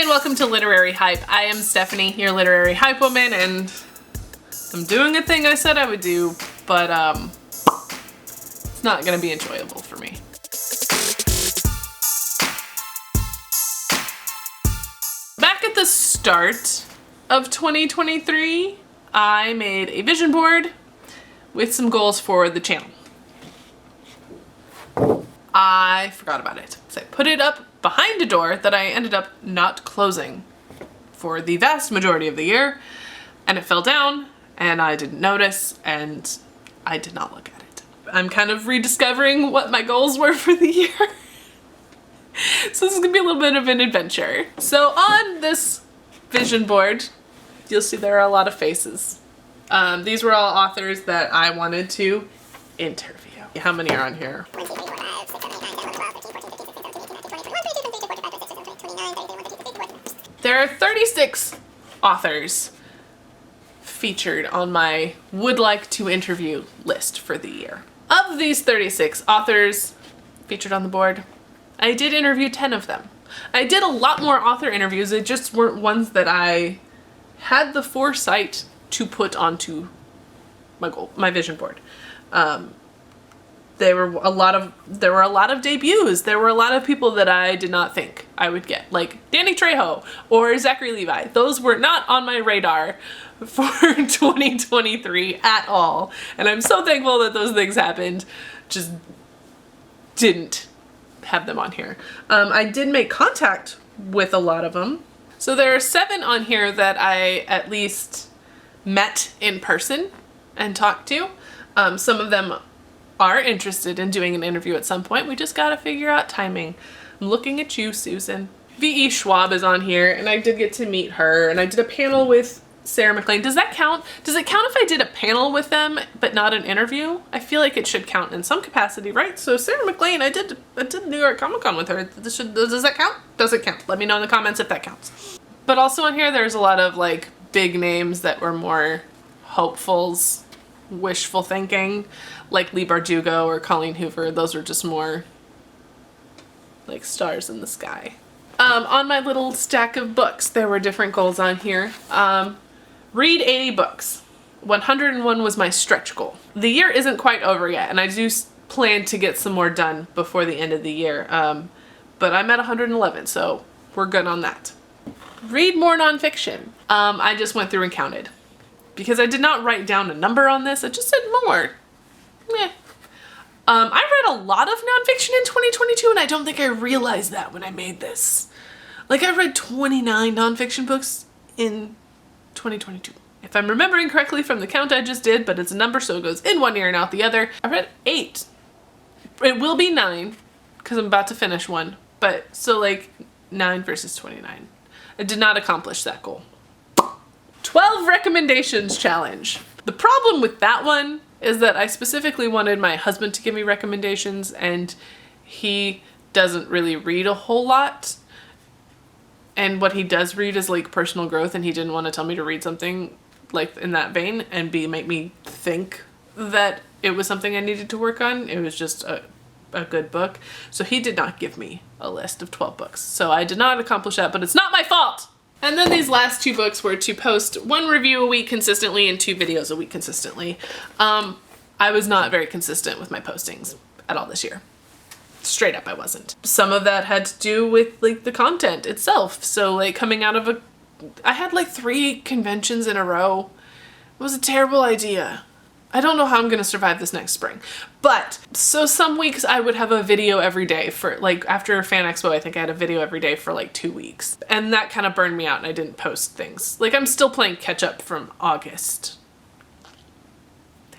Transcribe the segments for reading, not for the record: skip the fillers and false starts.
welcome to Literary Hype. I am Stephanie, your Literary Hype Woman, and I'm doing a thing I said I would do, but it's not gonna be enjoyable for me. Back at the start of 2023, I made a vision board with some goals for the channel. I forgot about it, so I put it up behind a door that I ended up not closing for the vast majority of the year, and it fell down and I didn't notice and I did not look at it. I'm kind of rediscovering what my goals were for the year. So this is gonna be a little bit of an adventure. So on this vision board, you'll see there are a lot of faces. These were all authors that I wanted to interview. How many are on here? There are 36 authors featured on my would like to interview list for the year. Of these 36 authors featured on the board, I did interview 10 of them. I did a lot more author interviews, they just weren't ones that I had the foresight to put onto my vision board. There were a lot of debuts. There were a lot of people that I did not think I would get, like Danny Trejo or Zachary Levi. Those were not on my radar for 2023 at all. And I'm so thankful that those things happened. Just didn't have them on here. I did make contact with a lot of them. So there are 7 on here that I at least met in person and talked to. Some of them are interested in doing an interview at some point. We just gotta figure out timing. I'm looking at you, Susan. V.E. Schwab is on here, and I did get to meet her, and I did a panel with Sarah McLean. Does that count? Does it count if I did a panel with them, but not an interview? I feel like it should count in some capacity, right? So Sarah McLean, I did New York Comic Con with her. Does that count? Does it count? Let me know in the comments if that counts. But also on here, there's a lot of like big names that were more hopefuls, wishful thinking, like Lee Bardugo or Colleen Hoover. Those are just more like stars in the sky. On my little stack of books, there were different goals on here. Read 80 books. 101 was my stretch goal. The year isn't quite over yet, and I do plan to get some more done before the end of the year. But I'm at 111, so we're good on that. Read more nonfiction. I just went through and counted. Because I did not write down a number on this, I just said more. Meh. I read a lot of nonfiction in 2022, and I don't think I realized that when I made this. Like, I read 29 nonfiction books in 2022. If I'm remembering correctly from the count I just did, but it's a number, so it goes in one ear and out the other. I read 8. It will be 9, because I'm about to finish one. But, so like, 9 versus 29. I did not accomplish that goal. 12 recommendations challenge. The problem with that one is that I specifically wanted my husband to give me recommendations, and he doesn't really read a whole lot. And what he does read is like personal growth, and he didn't want to tell me to read something like in that vein and make me think that it was something I needed to work on. It was just a good book. So he did not give me a list of 12 books. So I did not accomplish that, but it's not my fault. And then these last 2 books were to post 1 review a week consistently and 2 videos a week consistently. I was not very consistent with my postings at all this year. Straight up, I wasn't. Some of that had to do with like the content itself. So like coming out of I had like 3 conventions in a row. It was a terrible idea. I don't know how I'm gonna survive this next spring. But, so some weeks I would have a video every day for, like, after Fan Expo, I think I had a video every day for like 2 weeks. And that kind of burned me out and I didn't post things. Like, I'm still playing catch up from August.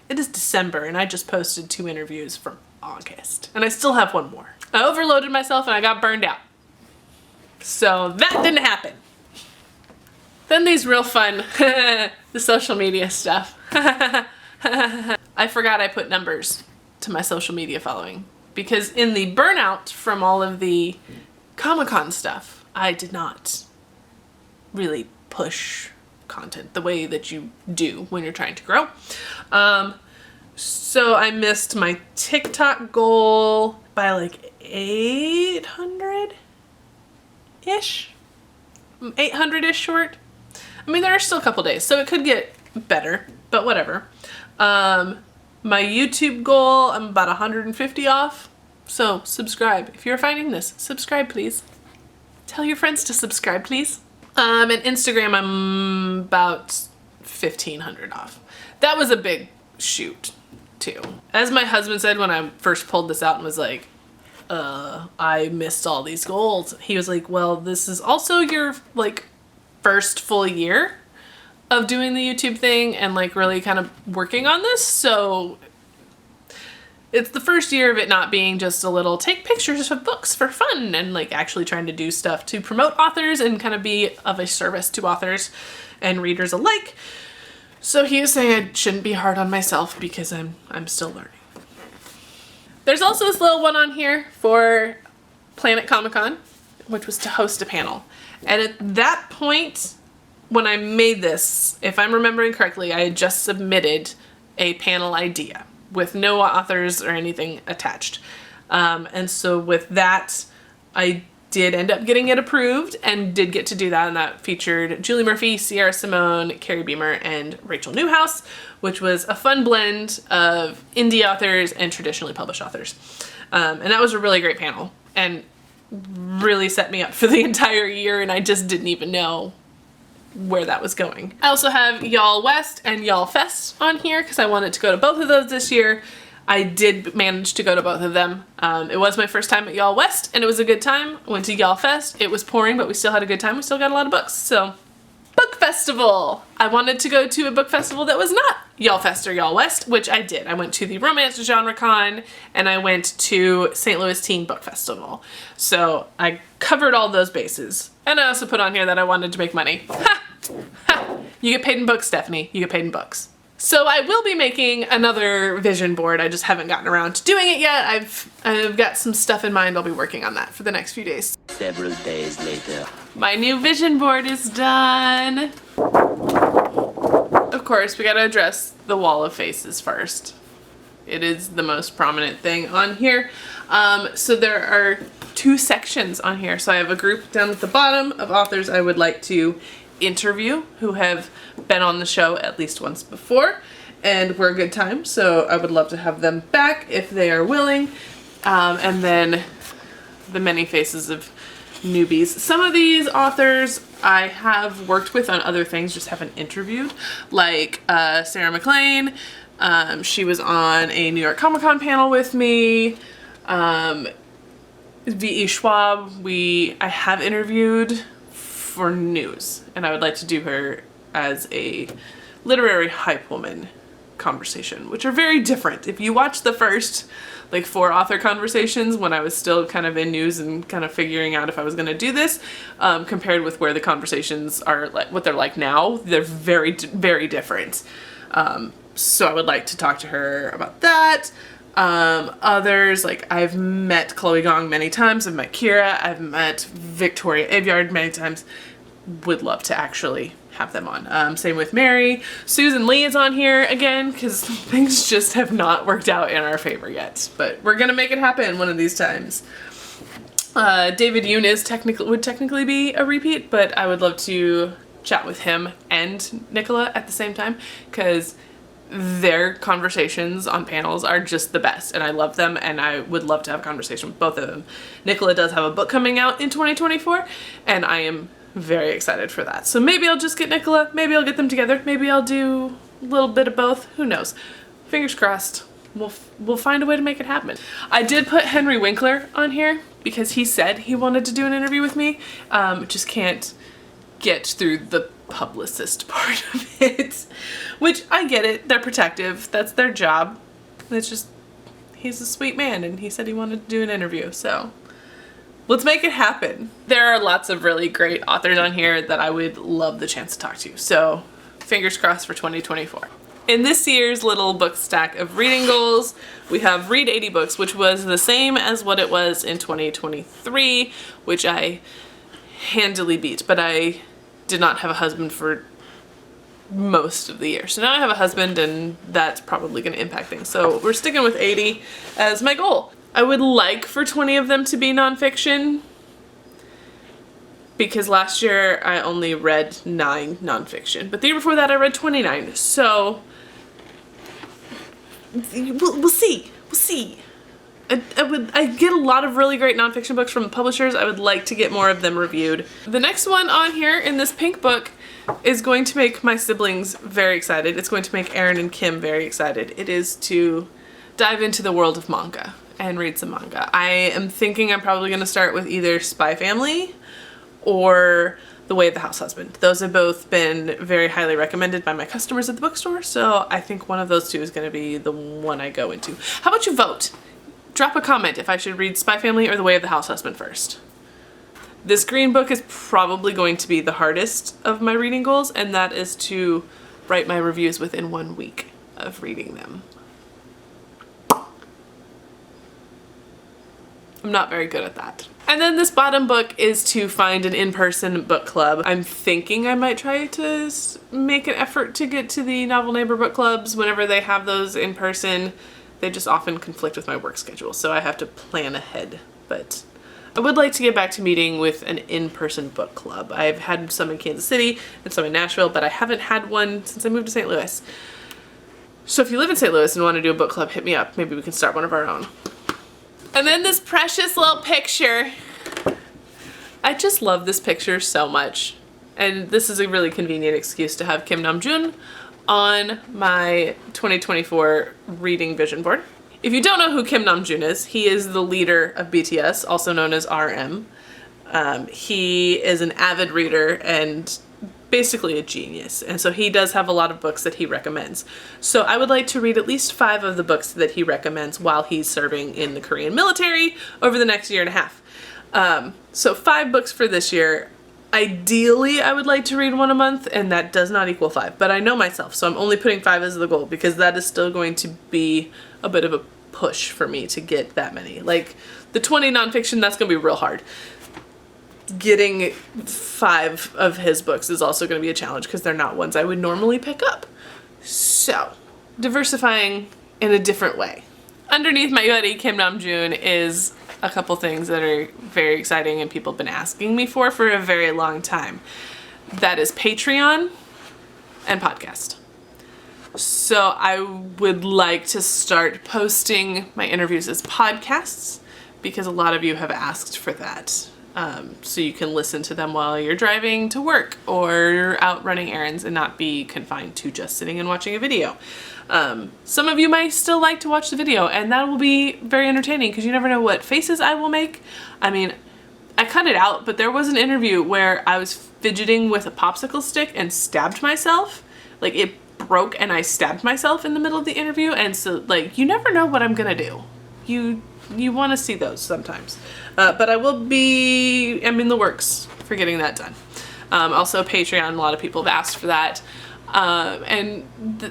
It is December and I just posted 2 interviews from August. And I still have 1 more. I overloaded myself and I got burned out. So that didn't happen. Then these real fun, the social media stuff. I forgot I put numbers to my social media following, because in the burnout from all of the Comic-Con stuff, I did not really push content the way that you do when you're trying to grow. So I missed my TikTok goal by like 800-ish. 800-ish short. I mean, there are still a couple days, so it could get better, but whatever. My YouTube goal, I'm about 150 off. So subscribe. If you're finding this, subscribe, please. Tell your friends to subscribe, please. And Instagram, I'm about 1,500 off. That was a big shoot, too. As my husband said when I first pulled this out and was like, I missed all these goals. He was like, well, this is also your, like, first full year of doing the YouTube thing and, like, really kind of working on this. So it's the first year of it not being just a little take pictures of books for fun and, like, actually trying to do stuff to promote authors and kind of be of a service to authors and readers alike. So he was saying I shouldn't be hard on myself because I'm still learning. There's also this little one on here for Planet Comic-Con, which was to host a panel. And at that point, when I made this, if I'm remembering correctly, I had just submitted a panel idea with no authors or anything attached. And so with that, I did end up getting it approved and did get to do that. And that featured Julie Murphy, Sierra Simone, Carrie Beamer, and Rachel Newhouse, which was a fun blend of indie authors and traditionally published authors. And that was a really great panel and really set me up for the entire year, and I just didn't even know where that was going. I also have Y'all West and Y'all Fest on here because I wanted to go to both of those this year. I did manage to go to both of them. It was my first time at Y'all West and it was a good time. I went to Y'all Fest. It was pouring, but we still had a good time. We still got a lot of books. So, book festival. I wanted to go to a book festival that was not Y'all Fest or Y'all West, which I did. I went to the Romance Genre Con and I went to St. Louis Teen Book Festival. So I covered all those bases. And I also put on here that I wanted to make money. Ha! Ha! You get paid in books, Stephanie. You get paid in books. So I will be making another vision board. I just haven't gotten around to doing it yet. I've got some stuff in mind. I'll be working on that for the next few days. Several days later. My new vision board is done. Of course, we gotta address the wall of faces first. It is the most prominent thing on here. So there are two sections on here. So I have a group down at the bottom of authors I would like to interview who have been on the show at least once before and were a good time, so I would love to have them back if they are willing. And then the many faces of newbies. Some of these authors I have worked with on other things, just haven't interviewed, like Sarah McLean. She was on a New York Comic Con panel with me. V.E. Schwab, I have interviewed for news, and I would like to do her as a LiteraryHypeWoman conversation, which are very different. If you watch the first like 4 author conversations when I was still kind of in news and kind of figuring out if I was going to do this, compared with where the conversations are, like what they're like now, they're very, very different. So I would like to talk to her about that. Others, like I've met Chloe Gong many times, I've met Kira, I've met Victoria Aveyard many times. Would love to actually have them on. Same with Mary. Susan Lee is on here again because things just have not worked out in our favor yet, but we're gonna make it happen one of these times. David Yoon would technically be a repeat, but I would love to chat with him and Nicola at the same time because their conversations on panels are just the best and I love them, and I would love to have a conversation with both of them. Nicola does have a book coming out in 2024 and I am very excited for that. So maybe I'll just get Nicola, maybe I'll get them together, maybe I'll do a little bit of both, who knows. Fingers crossed. We'll find a way to make it happen. I did put Henry Winkler on here because he said he wanted to do an interview with me. Just can't get through the publicist part of it, which I get it. They're protective. That's their job. It's just, he's a sweet man and he said he wanted to do an interview. So let's make it happen. There are lots of really great authors on here that I would love the chance to talk to. So fingers crossed for 2024. In this year's little book stack of reading goals, we have read 80 books, which was the same as what it was in 2023, which I handily beat, but I did not have a husband for most of the year. So now I have a husband and that's probably going to impact things. So we're sticking with 80 as my goal. I would like for 20 of them to be nonfiction, because last year I only read 9 nonfiction, but the year before that I read 29. So we'll see. We'll see. I get a lot of really great nonfiction books from publishers. I would like to get more of them reviewed. The next one on here in this pink book is going to make my siblings very excited. It's going to make Aaron and Kim very excited. It is to dive into the world of manga and read some manga. I am thinking I'm probably going to start with either Spy Family or The Way of the House Husband. Those have both been very highly recommended by my customers at the bookstore, so I think one of those two is going to be the one I go into. How about you vote? Drop a comment if I should read Spy Family or The Way of the House Husband first. This green book is probably going to be the hardest of my reading goals, and that is to write my reviews within 1 week of reading them. I'm not very good at that. And then this bottom book is to find an in-person book club. I'm thinking I might try to make an effort to get to the Novel Neighbor book clubs whenever they have those in person. They just often conflict with my work schedule, so I have to plan ahead. But I would like to get back to meeting with an in-person book club. I've had some in Kansas City and some in Nashville, but I haven't had one since I moved to St. Louis. So if you live in St. Louis and want to do a book club, hit me up. Maybe we can start one of our own. And then this precious little picture. I just love this picture so much. And this is a really convenient excuse to have Kim Namjoon on my 2024 reading vision board. If you don't know who Kim Namjoon is, he is the leader of BTS, also known as RM. He is an avid reader and basically a genius, and so he does have a lot of books that he recommends. So I would like to read at least 5 of the books that he recommends while he's serving in the Korean military over the next year and a half. So 5 books for this year. Ideally, I would like to read 1 a month, and that does not equal 5, but I know myself, so I'm only putting 5 as the goal because that is still going to be a bit of a push for me to get that many. Like, the 20 nonfiction, that's going to be real hard. Getting 5 of his books is also going to be a challenge because they're not ones I would normally pick up. So, diversifying in a different way. Underneath my buddy Kim Namjoon is a couple things that are very exciting and people have been asking me for a very long time. That is Patreon and podcast. So I would like to start posting my interviews as podcasts because a lot of you have asked for that. So you can listen to them while you're driving to work or out running errands and not be confined to just sitting and watching a video. Some of you might still like to watch the video, and that will be very entertaining because you never know what faces I will make. I mean, I cut it out, but there was an interview where I was fidgeting with a popsicle stick and stabbed myself. Like, it broke and I stabbed myself in the middle of the interview, and so, like, you never know what I'm gonna do. You want to see those sometimes. But I'm in the works for getting that done. Also Patreon, a lot of people have asked for that. And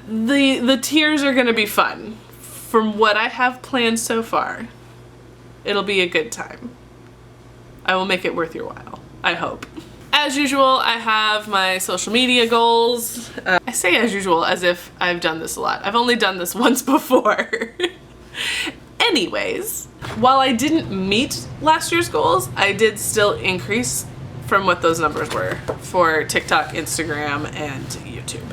the tiers are going to be fun. From what I have planned so far, it'll be a good time. I will make it worth your while, I hope. As usual, I have my social media goals. I say as usual as if I've done this a lot. I've only done this once before. Anyways, while I didn't meet last year's goals, I did still increase from what those numbers were for TikTok, Instagram, and YouTube.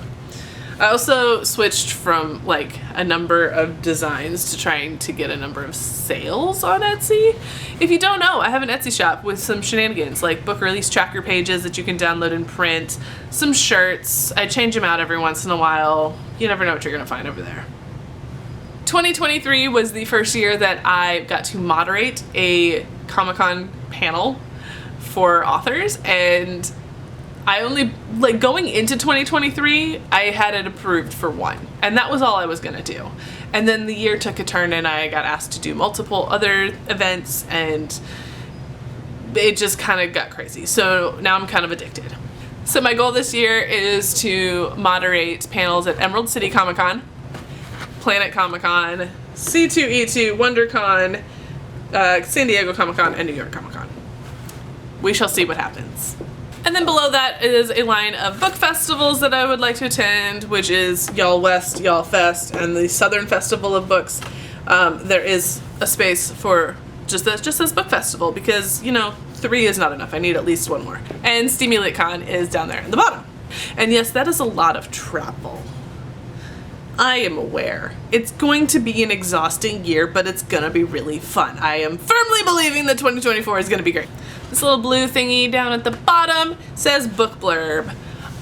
I also switched from like a number of designs to trying to get a number of sales on Etsy. If you don't know, I have an Etsy shop with some shenanigans like book release tracker pages that you can download and print, some shirts. I change them out every once in a while. You never know what you're gonna find over there. 2023 was the first year that I got to moderate a Comic-Con panel for authors, and I only, like, going into 2023, I had it approved for 1, and that was all I was gonna do. And then the year took a turn and I got asked to do multiple other events, and it just kind of got crazy. So now I'm kind of addicted. So my goal this year is to moderate panels at Emerald City Comic-Con, Planet Comic-Con, C2E2, WonderCon, San Diego Comic-Con, and New York Comic-Con. We shall see what happens. And then below that is a line of book festivals that I would like to attend, which is Y'all West, Y'all Fest, and the Southern Festival of Books. There is a space for just this book festival, because, you know, 3 is not enough. I need at least 1 more. And Steamy LitCon is down there in the bottom. And yes, that is a lot of travel. I am aware. It's going to be an exhausting year, but it's gonna be really fun. I am firmly believing that 2024 is gonna be great. This little blue thingy down at the bottom says book blurb.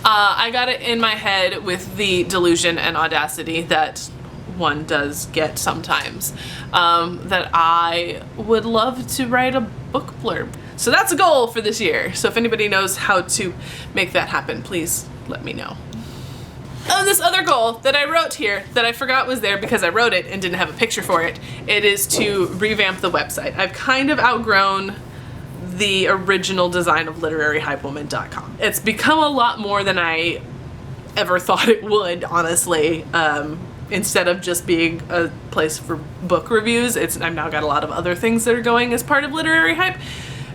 I got it in my head with the delusion and audacity that one does get sometimes, that I would love to write a book blurb. So that's a goal for this year. So if anybody knows how to make that happen, please let me know. Oh, this other goal that I wrote here that I forgot was there because I wrote it and didn't have a picture for it, it is to revamp the website. I've kind of outgrown the original design of LiteraryHypeWoman.com. It's become a lot more than I ever thought it would, honestly. Instead of just being a place for book reviews, I've now got a lot of other things that are going as part of Literary Hype.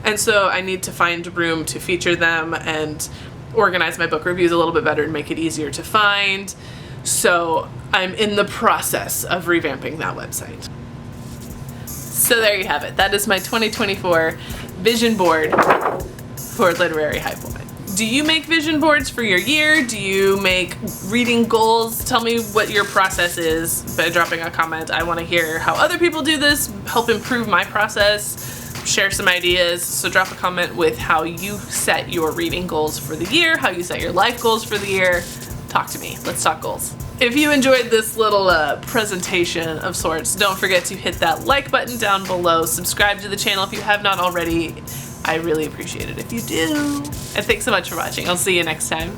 And so I need to find room to feature them and organize my book reviews a little bit better and make it easier to find. So I'm in the process of revamping that website. So there you have it. That is my 2024 vision board for Literary Hype Woman. Do you make vision boards for your year? Do you make reading goals? Tell me what your process is by dropping a comment. I want to hear how other people do this, help improve my process, share some ideas. So drop a comment with how you set your reading goals for the year, how you set your life goals for the year. Talk to me. Let's talk goals. If you enjoyed this little presentation of sorts, don't forget to hit that like button down below. Subscribe to the channel if you have not already. I really appreciate it if you do. And thanks so much for watching. I'll see you next time.